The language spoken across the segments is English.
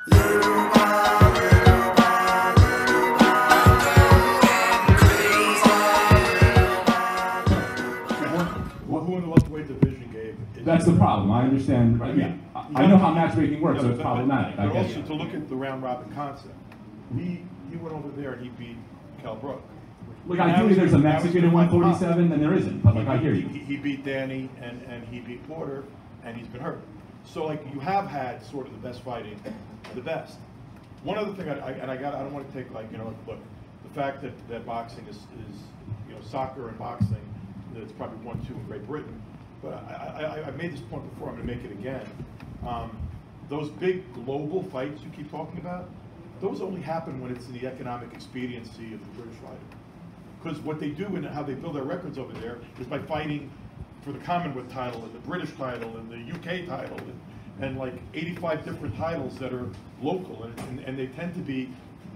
Who in the welterweight division gave? That's the problem. I understand. I mean, I know how matchmaking works, so it's problematic. But also to look at the round robin concept, he went over there and he beat Kell Brook. Look, ideally there's a Mexican in 147, then there isn't. But like, I hear you. He beat Danny and he beat Porter, and he's been hurt. So like, you have had sort of the best fighting, the best. One other thing, I don't want to take like, you know, look, the fact that boxing is you know, soccer and boxing, it's probably 1-2 in Great Britain. But I made this point before, I'm going to make it again. Those big global fights you keep talking about, those only happen when it's in the economic expediency of the British fighter. Because what they do and how they build their records over there is by fighting for the Commonwealth title and the British title and the UK title and like 85 different titles that are local, and they tend to be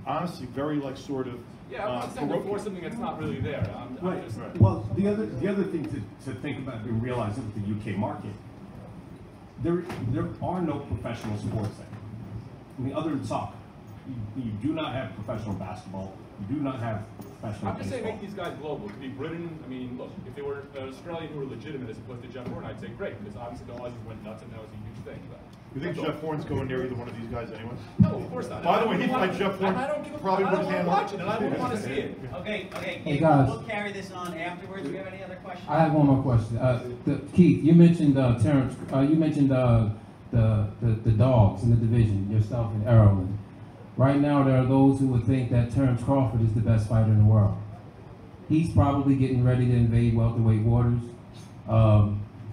honestly very like sort of yeah, I'm not saying before something that's not really there. Right. Well, the other thing to think about and realize with the UK market, there are no professional sports there. I mean, other than soccer, you do not have professional basketball. You do not have professional I'm just baseball. saying make these guys global. It could be Britain. I mean, look, if they were Australian who were legitimate as opposed to Jeff Horn, I'd say great, because obviously the Aussies went nuts and that was a huge thing. But you think Jeff Horn's going near either one of these guys anyway? no, of course not. By the way, he'd fight Jeff Horn. I don't give a probably I don't want to handle watch it, and I wouldn't want to see it. Okay, Hey, guys. we'll carry this on afterwards. Do you have any other questions? I have one more question. Keith, you mentioned Terence. You mentioned the dogs in the division, yourself and Arum. Right now, there are those who would think that Terence Crawford is the best fighter in the world. He's probably getting ready to invade welterweight waters.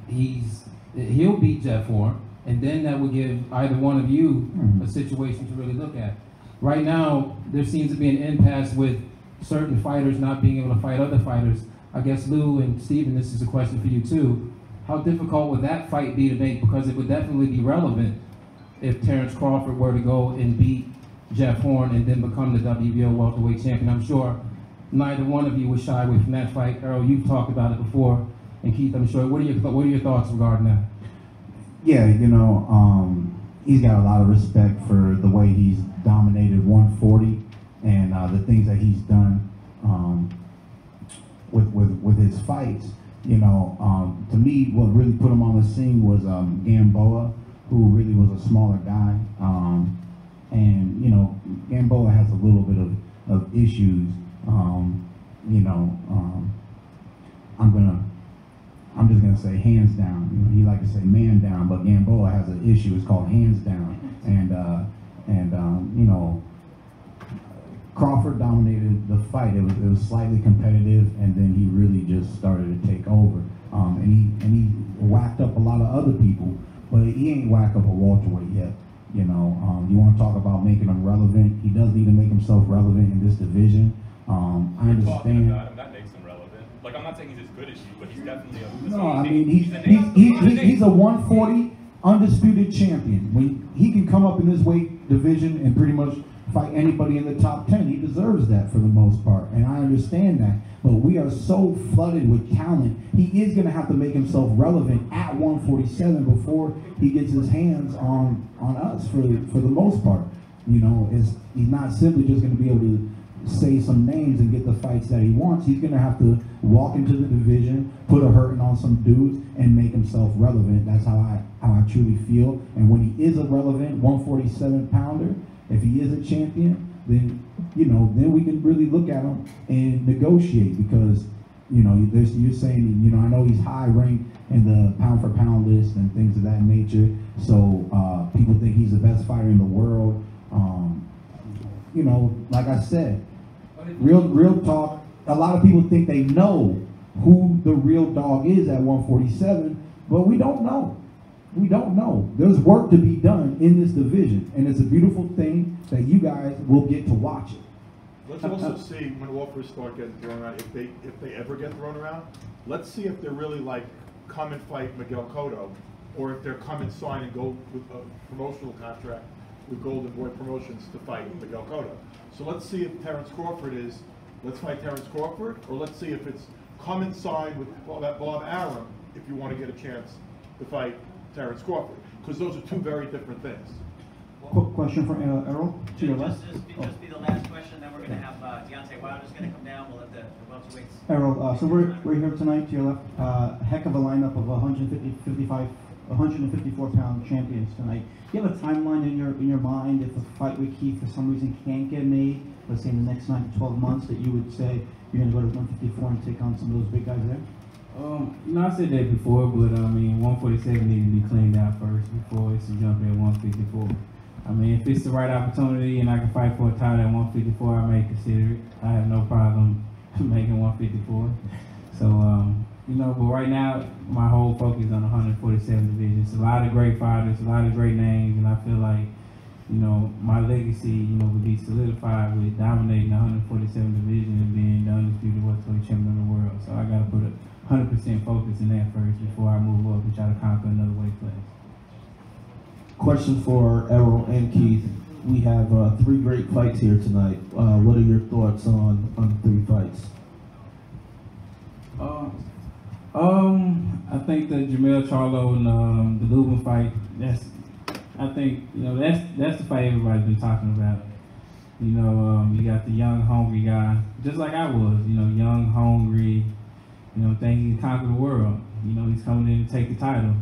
He'll beat Jeff Horn, and then that would give either one of you a situation to really look at. Right now, there seems to be an impasse with certain fighters not being able to fight other fighters. I guess Lou and Steven, this is a question for you too. How difficult would that fight be to make? Because it would definitely be relevant if Terence Crawford were to go and beat Jeff Horn and then become the WBO welterweight champion. I'm sure neither one of you was shy away from that fight. Earl, you've talked about it before, and Keith, I'm sure. What are your thoughts regarding that? Yeah, you know, he's got a lot of respect for the way he's dominated 140 and the things that he's done with his fights. You know, to me, what really put him on the scene was Gamboa, who really was a smaller guy. And, you know, Gamboa has a little bit of issues. You know, I'm just gonna say hands down. You know, he like to say man down, but Gamboa has an issue. It's called hands down. And you know, Crawford dominated the fight. It was slightly competitive, and then he really just started to take over. And he whacked up a lot of other people, but he ain't whacked up a welterweight yet. You know, you want to talk about making him relevant? He does need to make himself relevant in this division. I understand. That makes him relevant. Like, I'm not saying he's as good as you, but he's definitely a. No, I mean he's a 140 undisputed champion. When he can come up in this weight division and pretty much fight anybody in the top 10, he deserves that for the most part, and I understand that. But we are so flooded with talent. He is going to have to make himself relevant at 147 before he gets his hands on us for the most part. You know, he's not simply just going to be able to say some names and get the fights that he wants. He's going to have to walk into the division, put a hurting on some dudes, and make himself relevant. That's how I truly feel. And when he is a relevant 147 pounder, if he is a champion, then, you know, then we can really look at him and negotiate, because, you know, you're saying, you know, I know he's high ranked in the pound for pound list and things of that nature. So people think he's the best fighter in the world. You know, like I said, real talk, a lot of people think they know who the real dog is at 147, but we don't know. We don't know. There's work to be done in this division, and it's a beautiful thing that you guys will get to watch it. Let's also see when offers start getting thrown around, if they ever get thrown around. Let's see if they're really like come and fight Miguel Cotto, or if they're come and sign and go with a promotional contract with Golden Boy Promotions to fight Miguel Cotto. So let's see if Terence Crawford is, let's fight Terence Crawford, or let's see if it's come and sign with Bob Arum if you want to get a chance to fight Terence Crawford, because those are two very different things. Quick question for Errol, to your left. Just be the last question, then we're going to have Deontay Wilder's going to come down. We'll let the welterweights. Errol, so we're here tonight to your left. Heck of a lineup of 154-pound champions tonight. Do you have a timeline in your mind if a fight with Keith for some reason can't get made, let's say in the next 9 to 12 months, that you would say you're going to go to 154 and take on some of those big guys there? I said that before, but I mean, 147 needs to be cleaned out first before it's to jump at 154. I mean, if it's the right opportunity and I can fight for a title at 154, I may consider it. I have no problem making 154. So, but right now, my whole focus is on the 147 division. It's a lot of great fighters, a lot of great names, and I feel like, my legacy, would be solidified with dominating the 147 division and being the undisputed welterweight champion of the world. So I got to put 100% focus in that first before I move up and try to conquer another weight class. Question for Errol and Keith. We have 3 great fights here tonight. What are your thoughts on the 3 fights? I think the Jamel Charlo and the Lubin fight, that's the fight everybody's been talking about. You got the young, hungry guy, just like I was, young, hungry, thinking he can conquer the world. He's coming in to take the title.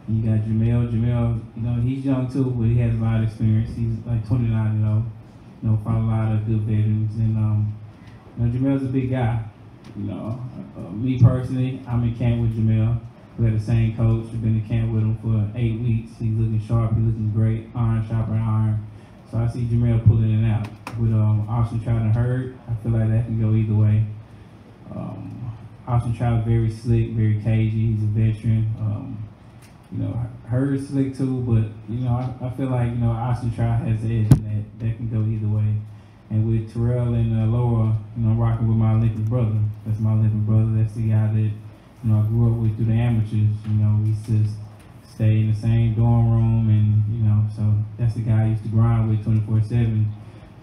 And you got Jamel, he's young too, but he has a lot of experience. He's like 29, fought a lot of good veterans. And, Jamel's a big guy. Me personally, I'm in camp with Jamel. We had the same coach. We've been in camp with him for 8 weeks. He's looking sharp. He's looking great. Iron, sharper iron. So I see Jamel pulling it out. With Austin Trout and Hurd, I feel like that can go either way. Austin Trout is very slick, very cagey. He's a veteran. Hurd's slick too, but I feel like Austin Trout has the edge in that. That can go either way. And with Terrell and Laura, I'm rocking with my Olympic brother. That's my Olympic brother. That's the guy that I grew up with through the amateurs. We used to stay in the same dorm room, and so that's the guy I used to grind with 24/7.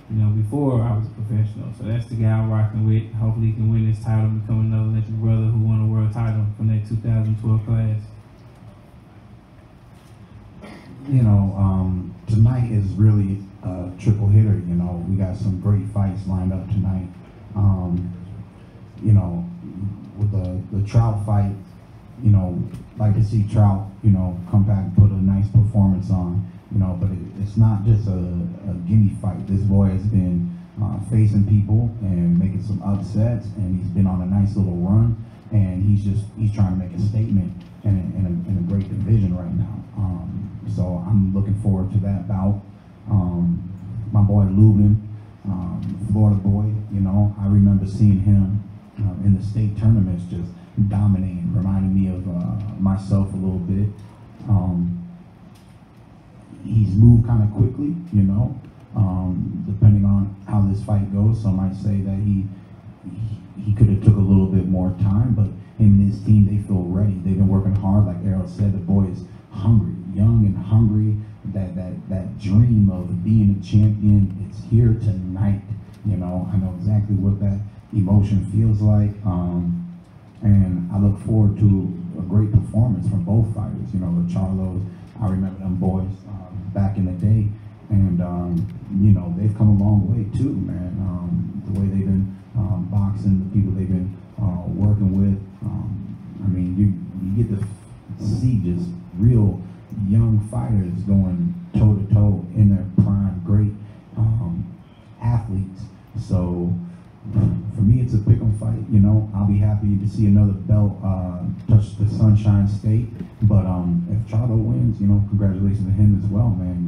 Before I was a professional. So that's the guy I'm rocking with. Hopefully he can win this title and become another Olympic brother who won a world title from that 2012 class. Tonight is really a triple hitter. We got some great fights lined up tonight. With the Trout fight, like to see Trout, come back and put a nice performance on. But it's not just a gimme fight. This boy has been facing people and making some upsets, and he's been on a nice little run, and he's trying to make a statement in a great division right now. So I'm looking forward to that bout. My boy Lubin, Florida boy, I remember seeing him in the state tournaments just dominating, reminding me of myself a little bit. He's moved kind of quickly, depending on how this fight goes. Some might say that he could have took a little bit more time, but him and his team, they feel ready. They've been working hard. Like Errol said, the boy is hungry, young and hungry. That dream of being a champion, it's here tonight. I know exactly what that emotion feels like. And I look forward to a great performance from both fighters. The Charlos, I remember them boys back in the day, and they've come a long way too, man. The way they've been boxing, the people they've been working with. You get to see just real young fighters going toe to toe in their prime, great athletes. So for me, it's a pick'em fight. I'll be happy to see another belt touch the Sunshine State. But if Charlo wins, congratulations to him as well, man.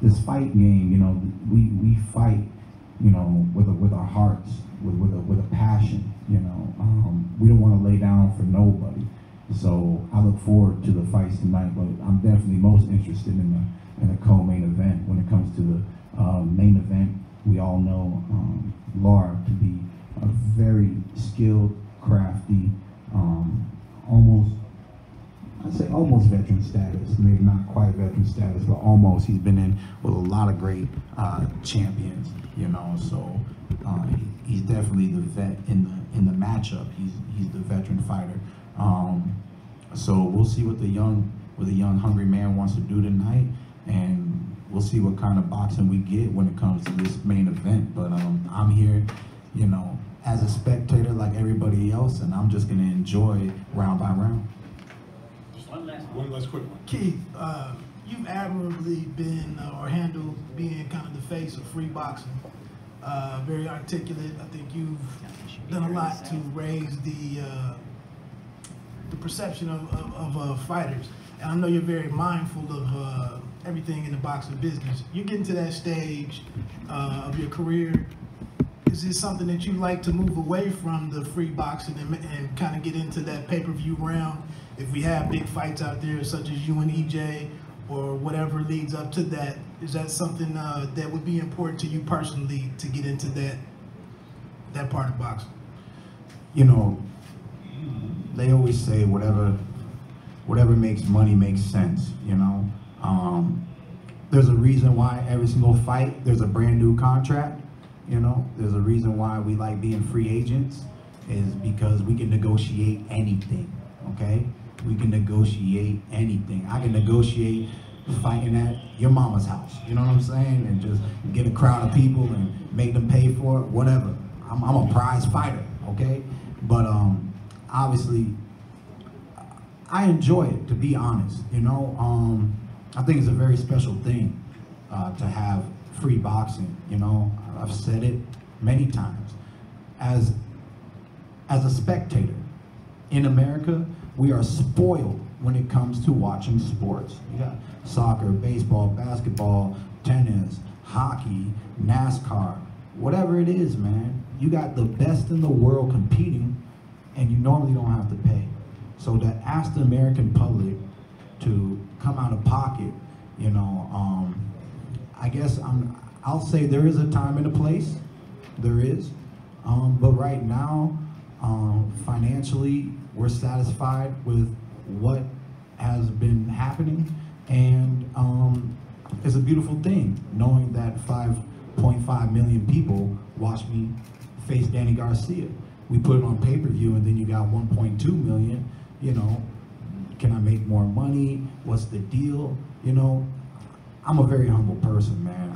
This fight game, we fight, with our hearts, with a passion. We don't want to lay down for nobody. So I look forward to the fights tonight, but I'm definitely most interested in the co-main event. When it comes to the main event, we all know Laura to be a very skilled, crafty, I'd say almost veteran status, maybe not quite veteran status, but almost. He's been in with a lot of great champions, so he's definitely the vet in the matchup. He's the veteran fighter. So we'll see what the young hungry man wants to do tonight, and we'll see what kind of boxing we get when it comes to this main event. But I'm here, you know, as a spectator like everybody else, and I'm just gonna enjoy round by round. One last quick one. Keith, you've admirably been or handled being kind of the face of free boxing. Very articulate. I think you've done a lot to raise the perception of fighters. And I know you're very mindful of everything in the boxing business. You're getting to that stage of your career. Is this something that you like to move away from the free boxing and kind of get into that pay-per-view round? If we have big fights out there, such as you and EJ, or whatever leads up to that, is that something that would be important to you personally to get into that part of boxing? You know, they always say whatever makes money makes sense, you know. There's a reason why every single fight, there's a brand new contract, you know. There's a reason why we like being free agents, is because we can negotiate anything, okay? We can negotiate anything. I can negotiate fighting at your mama's house, you know what I'm saying? And just get a crowd of people and make them pay for it, whatever. I'm a prize fighter, okay? But obviously, I enjoy it, to be honest, you know? I think it's a very special thing to have free boxing, you know? I've said it many times. As a spectator, in America, we are spoiled when it comes to watching sports. You got soccer, baseball, basketball, tennis, hockey, NASCAR, whatever it is, man. You got the best in the world competing, and you normally don't have to pay. So to ask the American public to come out of pocket, you know, I guess I'll say there is a time and a place, there is. But right now, financially, we're satisfied with what has been happening, and it's a beautiful thing knowing that 5.5 million people watched me face Danny Garcia. We put it on pay-per-view, and then you got 1.2 million, you know. Can I make more money? What's the deal? You know, I'm a very humble person, man.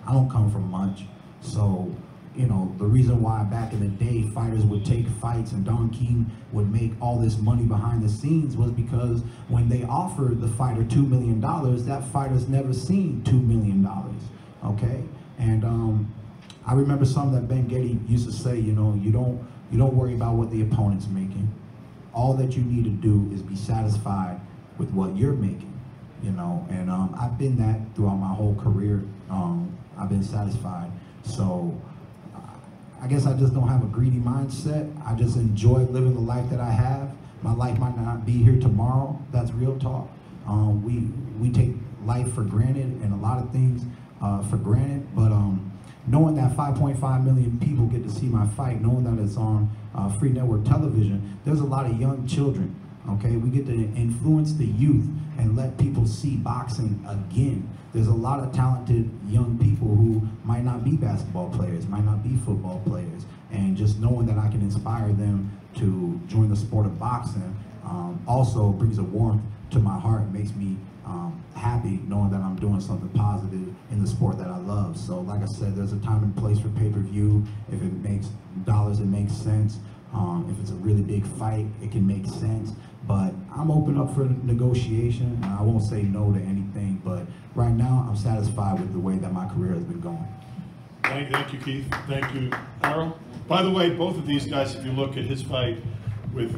I don't come from much, so, you know, the reason why back in the day fighters would take fights and Don King would make all this money behind the scenes was because when they offered the fighter $2 million, that fighter's never seen $2 million, okay? And I remember something that Ben Getty used to say, you know, you don't worry about what the opponent's making. All that you need to do is be satisfied with what you're making, you know? And I've been that throughout my whole career. I've been satisfied. So I guess I just don't have a greedy mindset. I just enjoy living the life that I have. My life might not be here tomorrow. That's real talk. We take life for granted and a lot of things for granted. But knowing that 5.5 million people get to see my fight, knowing that it's on free network television, there's a lot of young children. Okay, we get to influence the youth and let people see boxing again. There's a lot of talented young people who might not be basketball players, might not be football players, and just knowing that I can inspire them to join the sport of boxing also brings a warmth to my heart, makes me happy knowing that I'm doing something positive in the sport that I love. So like I said, there's a time and place for pay-per-view. If it makes dollars, it makes sense. If it's a really big fight, it can make sense. But I'm open up for negotiation, and I won't say no to anything. But right now, I'm satisfied with the way that my career has been going. Thank you, Keith. Thank you, Arum. By the way, both of these guys, if you look at his fight with